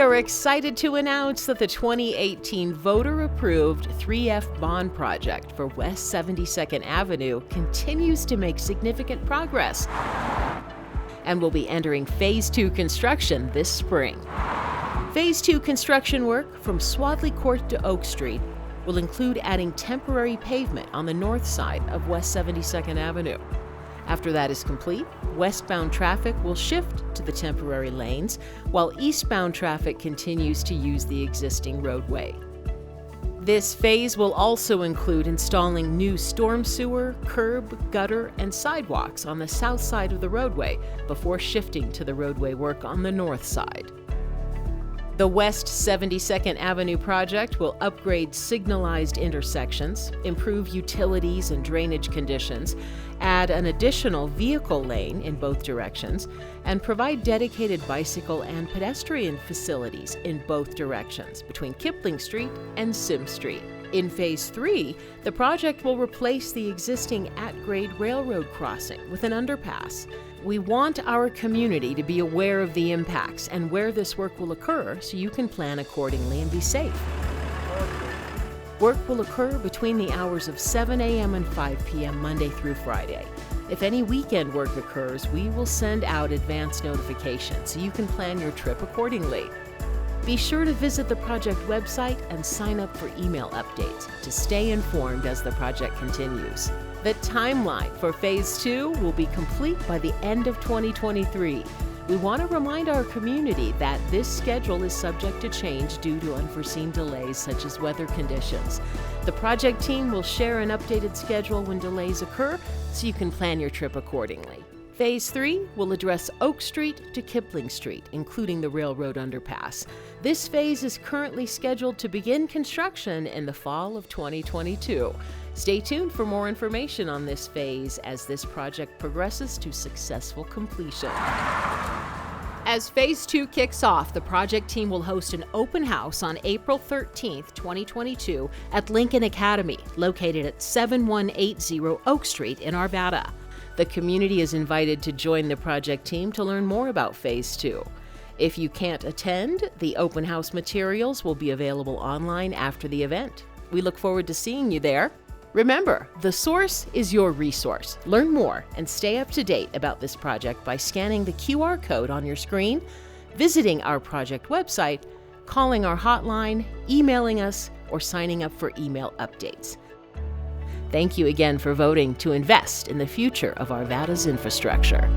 We are excited to announce that the 2018 voter-approved 3F bond project for West 72nd Avenue continues to make significant progress and will be entering Phase 2 construction this spring. Phase 2 construction work from Swadley Court to Oak Street will include adding temporary pavement on the north side of West 72nd Avenue. After that is complete, westbound traffic will shift to the temporary lanes, while eastbound traffic continues to use the existing roadway. This phase will also include installing new storm sewer, curb, gutter, and sidewalks on the south side of the roadway before shifting to the roadway work on the north side. The West 72nd Avenue project will upgrade signalized intersections, improve utilities and drainage conditions, add an additional vehicle lane in both directions, and provide dedicated bicycle and pedestrian facilities in both directions between Kipling Street and Sim Street. In Phase 3, the project will replace the existing at-grade railroad crossing with an underpass. We want our community to be aware of the impacts and where this work will occur so you can plan accordingly and be safe. Work will occur between the hours of 7 a.m. and 5 p.m. Monday through Friday. If any weekend work occurs, we will send out advance notifications so you can plan your trip accordingly. Be sure to visit the project website and sign up for email updates to stay informed as the project continues. The timeline for Phase 2 will be complete by the end of 2023. We want to remind our community that this schedule is subject to change due to unforeseen delays such as weather conditions. The project team will share an updated schedule when delays occur so you can plan your trip accordingly. Phase 3 will address Oak Street to Kipling Street, including the railroad underpass. This phase is currently scheduled to begin construction in the fall of 2022. Stay tuned for more information on this phase as this project progresses to successful completion. As Phase 2 kicks off, the project team will host an open house on April 13th, 2022 at Lincoln Academy, located at 7180 Oak Street in Arvada. The community is invited to join the project team to learn more about Phase 2. If you can't attend, the open house materials will be available online after the event. We look forward to seeing you there. Remember, the source is your resource. Learn more and stay up to date about this project by scanning the QR code on your screen, visiting our project website, calling our hotline, emailing us, or signing up for email updates. Thank you again for voting to invest in the future of Arvada's infrastructure.